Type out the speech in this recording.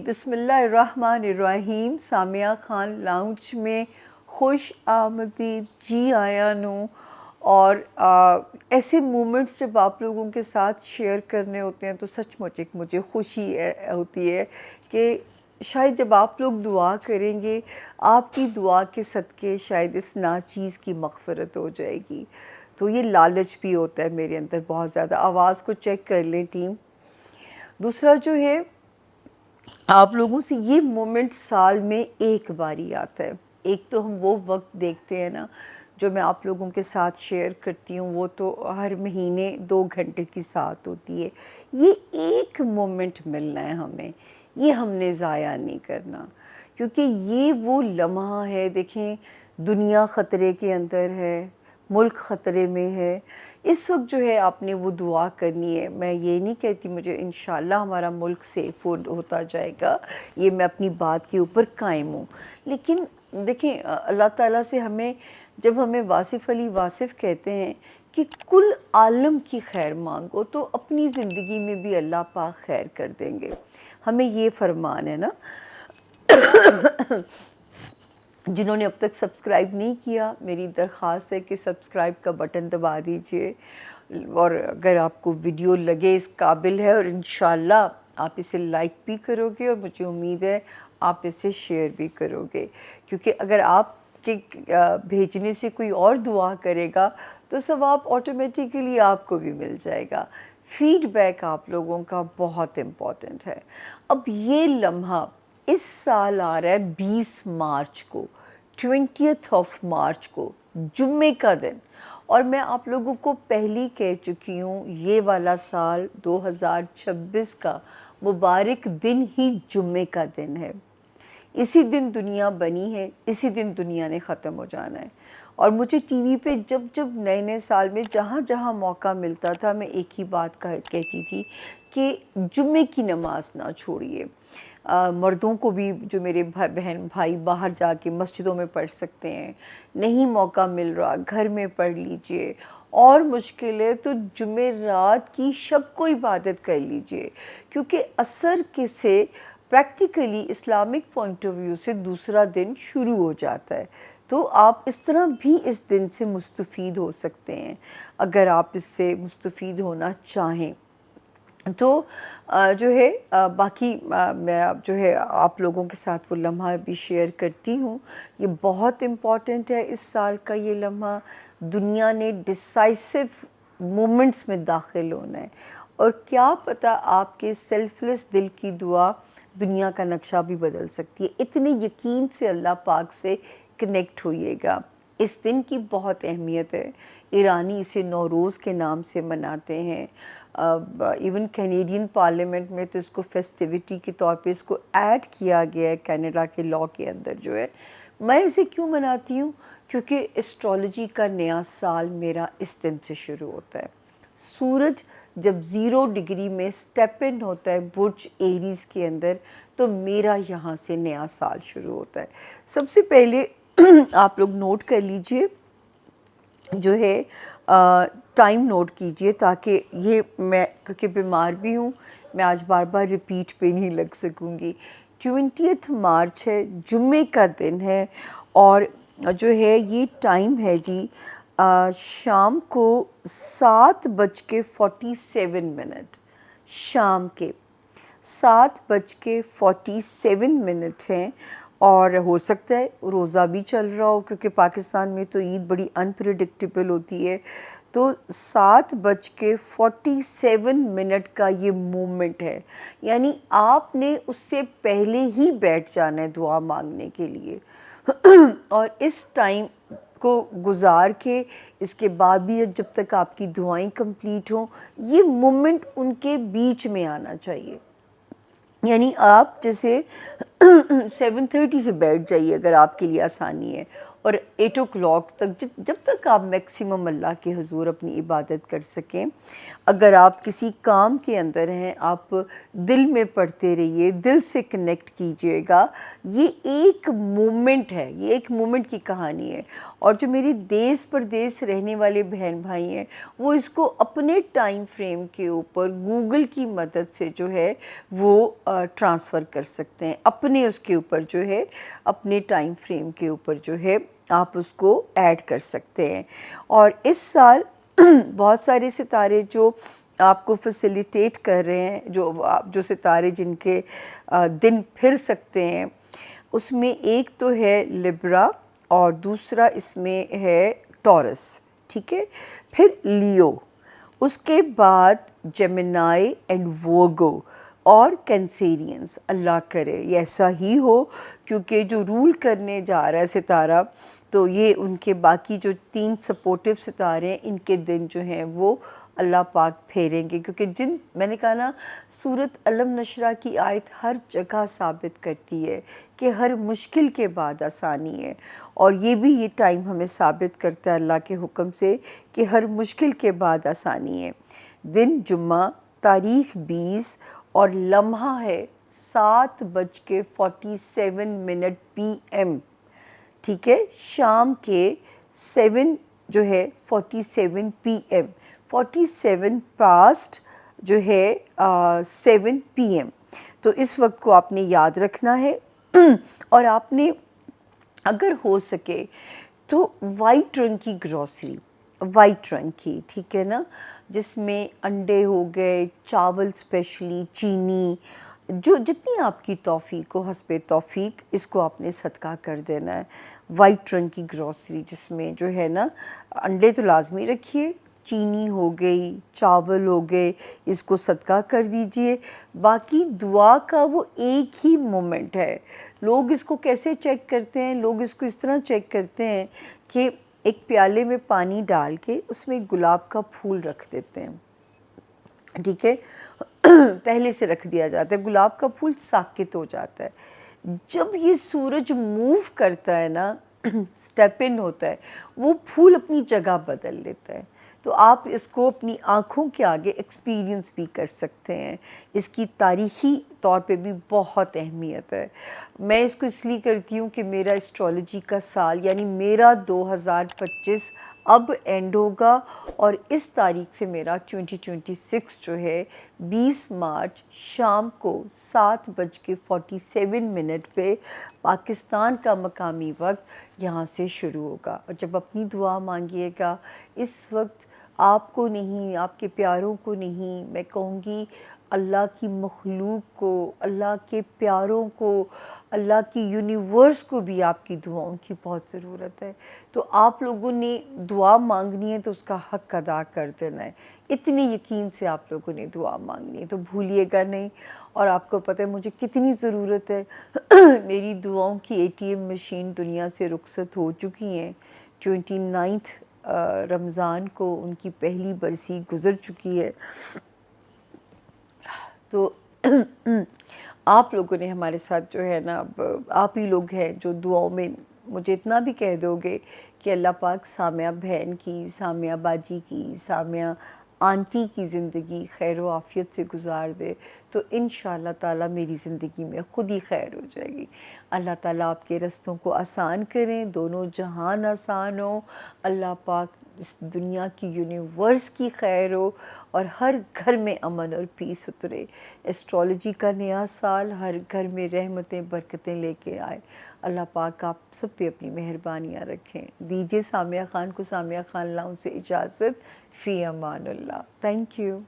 बिस्मिल्लाहिर्रहमानिर्रहीम। सामिया खान लाउंज में खुश आमदीद, जी आया नो। और ऐसे मोमेंट्स जब आप लोगों के साथ शेयर करने होते हैं तो सचमुच एक मुझे खुशी होती है कि शायद जब आप लोग दुआ करेंगे, आपकी दुआ के सदक़े शायद इस नाचीज़ की मग़फ़िरत हो जाएगी। तो ये लालच भी होता है मेरे अंदर बहुत ज़्यादा। आवाज़ को चेक कर लें टीम। दूसरा जो है, आप लोगों से ये मोमेंट साल में एक बार ही आता है। एक तो हम वो वक्त देखते हैं ना जो मैं आप लोगों के साथ शेयर करती हूँ, वो तो हर महीने 2 घंटे की साथ होती है। ये एक मोमेंट मिलना है हमें, ये हमने ज़ाया नहीं करना, क्योंकि ये वो लम्हा है। देखें, दुनिया ख़तरे के अंदर है, मुल्क ख़तरे में है। इस वक्त जो है आपने वो दुआ करनी है। मैं ये नहीं कहती मुझे इंशाल्लाह हमारा मुल्क सेफ़ होता जाएगा, ये मैं अपनी बात के ऊपर कायम हूँ। लेकिन देखें, अल्लाह ताला से हमें, जब हमें वासिफ़ अली वासिफ़ कहते हैं कि कुल आलम की खैर मांगो, तो अपनी ज़िंदगी में भी अल्लाह पाक खैर कर देंगे। हमें ये फरमान है ना। जिन्होंने अब तक सब्सक्राइब नहीं किया, मेरी दरख्वास्त है कि सब्सक्राइब का बटन दबा दीजिए। और अगर आपको वीडियो लगे इस काबिल है, और इंशाल्लाह आप इसे लाइक भी करोगे, और मुझे उम्मीद है आप इसे शेयर भी करोगे, क्योंकि अगर आपके भेजने से कोई और दुआ करेगा तो सवाब ऑटोमेटिकली आपको भी मिल जाएगा। फीडबैक आप लोगों का बहुत इम्पॉर्टेंट है। अब ये लम्हा इस साल आ रहा है 20 मार्च को, 20 मार्च को, जुम्मे का दिन। और मैं आप लोगों को पहले कह चुकी हूँ, ये वाला साल 2026 का मुबारक दिन ही जुम्मे का दिन है। इसी दिन दुनिया बनी है, इसी दिन दुनिया ने ख़त्म हो जाना है। और मुझे टीवी पे जब जब नए नए साल में जहाँ जहाँ मौका मिलता था, मैं एक ही बात कहती थी कि जुम्मे की नमाज ना छोड़िए। मर्दों को भी, जो मेरे बहन भाई बाहर जाके मस्जिदों में पढ़ सकते हैं, नहीं मौका मिल रहा घर में पढ़ लीजिए। और मुश्किल है तो जुम्मे रात की शब को इबादत कर लीजिए, क्योंकि असर के से practically Islamic point of view से दूसरा दिन शुरू हो जाता है। तो आप इस तरह भी इस दिन से मुस्तफ़ीद हो सकते हैं, अगर आप इससे मुस्तफ़ीद होना चाहें। तो जो है बाकी मैं अब जो है आप लोगों के साथ वो लम्हा भी शेयर करती हूँ। ये बहुत इम्पॉर्टेंट है इस साल का ये लम्हा। दुनिया ने डिसाइसिव मोमेंट्स में दाखिल होना है, और क्या पता आपके सेल्फलेस दिल की दुआ दुनिया का नक्शा भी बदल सकती है। इतने यकीन से अल्लाह पाक से कनेक्ट होइएगा। इस दिन की बहुत अहमियत है। ईरानी इसे नौरोज़ के नाम से मनाते हैं। इवन कैनेडियन पार्लियामेंट में तो इसको फेस्टिविटी के तौर पे इसको ऐड किया गया है कनाडा के लॉ के अंदर जो है। मैं इसे क्यों मनाती हूँ? क्योंकि एस्ट्रोलॉजी का नया साल मेरा इस दिन से शुरू होता है। सूरज जब 0 डिग्री में स्टेप इन होता है बुर्ज एरीज़ के अंदर, तो मेरा यहाँ से नया साल शुरू होता है। सबसे पहले आप लोग नोट कर लीजिए, जो है टाइम नोट कीजिए, ताकि ये मैं, क्योंकि बीमार भी हूँ, मैं आज बार बार रिपीट पे नहीं लग सकूँगी। 20 मार्च है, जुम्मे का दिन है, और जो है ये टाइम है जी शाम को 7:47। शाम के 7:47 हैं। और हो सकता है रोज़ा भी चल रहा हो, क्योंकि पाकिस्तान में तो ईद बड़ी अनप्रेडिक्टेबल होती है। तो 7:47 का ये मोमेंट है, यानी आपने उससे पहले ही बैठ जाना है दुआ मांगने के लिए। और इस टाइम को गुजार के, इसके बाद भी जब तक आपकी दुआएं कंप्लीट हों, ये मोमेंट उनके बीच में आना चाहिए। यानी आप जैसे 7:30 से बैठ जाइए अगर आपके लिए आसानी है, और 8 o'clock तक, जब तक आप मैक्सिमम अल्लाह के हुजूर अपनी इबादत कर सकें। अगर आप किसी काम के अंदर हैं, आप दिल में पढ़ते रहिए, दिल से कनेक्ट कीजिएगा। ये एक मोमेंट है, ये एक मोमेंट की कहानी है। اور جو میری دیس پردیس رہنے والے بہن بھائی ہیں وہ اس کو اپنے ٹائم فریم کے اوپر گوگل کی مدد سے جو ہے وہ ٹرانسفر کر سکتے ہیں، اپنے اس کے اوپر جو ہے اپنے ٹائم فریم کے اوپر جو ہے آپ اس کو ایڈ کر سکتے ہیں۔ اور اس سال بہت سارے ستارے جو آپ کو فیسیلیٹیٹ کر رہے ہیں، جو ستارے جن کے دن پھر سکتے ہیں، اس میں ایک تو ہے لبرا اور دوسرا اس میں ہے ٹورس، ٹھیک ہے، پھر لیو، اس کے بعد جیمنائی اینڈ وورگو اور کینسیرینس۔ اللہ کرے یہ ایسا ہی ہو، کیونکہ جو رول کرنے جا رہا ہے ستارہ تو یہ ان کے باقی جو 3 سپورٹیو ستارے ہیں ان کے دن جو ہیں وہ اللہ پاک پھیریں گے، کیونکہ میں نے کہا نا سورۃ علم نشرہ کی آیت ہر جگہ ثابت کرتی ہے کہ ہر مشکل کے بعد آسانی ہے، اور یہ ٹائم ہمیں ثابت کرتا ہے اللہ کے حکم سے کہ ہر مشکل کے بعد آسانی ہے۔ دن جمعہ، تاریخ 20 اور لمحہ ہے 7:47 PM، ٹھیک ہے، شام کے 7 جو ہے 47 PM، 47 پاسٹ جو ہے 7 PM۔ تو اس وقت کو آپ نے یاد رکھنا ہے، اور آپ نے اگر ہو سکے تو وائٹ رنگ کی گروسری، وائٹ رنگ کی، ٹھیک ہے نا، جس میں انڈے ہو گئے، چاول اسپیشلی، چینی، جو جتنی آپ کی توفیق ہو حسب توفیق اس کو آپ نے صدقہ کر دینا ہے۔ وائٹ رنگ کی گروسری جس میں جو ہے نا انڈے تو لازمی رکھیے، چینی ہو گئی، چاول ہو گئے، اس کو صدقہ کر دیجئے۔ باقی دعا کا وہ ایک ہی مومنٹ ہے۔ لوگ اس کو کیسے چیک کرتے ہیں؟ لوگ اس کو اس طرح چیک کرتے ہیں کہ ایک پیالے میں پانی ڈال کے اس میں گلاب کا پھول رکھ دیتے ہیں، ٹھیک ہے، پہلے سے رکھ دیا جاتا ہے، گلاب کا پھول ساکت ہو جاتا ہے۔ جب یہ سورج موو کرتا ہے نا، سٹیپ ان ہوتا ہے، وہ پھول اپنی جگہ بدل لیتا ہے۔ تو آپ اس کو اپنی آنکھوں کے آگے ایکسپیرینس بھی کر سکتے ہیں۔ اس کی تاریخی طور پہ بھی بہت اہمیت ہے۔ میں اس کو اس لیے کرتی ہوں کہ میرا اسٹرالوجی کا سال یعنی میرا 2025 اب اینڈ ہوگا، اور اس تاریخ سے میرا 2026 جو ہے 20 مارچ شام کو 7:47 پہ پاکستان کا مقامی وقت یہاں سے شروع ہوگا۔ اور جب اپنی دعا مانگیے گا اس وقت آپ کو نہیں، آپ کے پیاروں کو نہیں، میں کہوں گی اللہ کی مخلوق کو، اللہ کے پیاروں کو، اللہ کی یونیورس کو بھی آپ کی دعاؤں کی بہت ضرورت ہے۔ تو آپ لوگوں نے دعا مانگنی ہے تو اس کا حق ادا کر دینا ہے، اتنے یقین سے آپ لوگوں نے دعا مانگنی ہے، تو بھولیے گا نہیں۔ اور آپ کو پتہ ہے مجھے کتنی ضرورت ہے، میری دعاؤں کی ATM مشین دنیا سے رخصت ہو چکی ہیں۔ 29 رمضان کو ان کی پہلی برسی گزر چکی ہے۔ تو آپ لوگوں نے ہمارے ساتھ جو ہے نا، اب آپ ہی لوگ ہیں جو دعاؤں میں مجھے اتنا بھی کہہ دو گے کہ اللہ پاک سامعہ بہن کی، سامعہ باجی کی، سامعہ آنٹی کی زندگی خیر و عافیت سے گزار دے، تو انشاءاللہ تعالیٰ میری زندگی میں خود ہی خیر ہو جائے گی۔ اللہ تعالیٰ آپ کے رستوں کو آسان کریں، دونوں جہان آسان ہو، اللہ پاک اس دنیا کی یونیورس کی خیر ہو، اور ہر گھر میں امن اور پیس اترے۔ ایسٹرالوجی کا نیا سال ہر گھر میں رحمتیں برکتیں لے کے آئے۔ اللہ پاک آپ سب پہ اپنی مہربانیاں رکھیں۔ دیجیے سامیہ خان کو سامیہ خان لاؤں سے اجازت، فی امان اللہ۔ Thank you.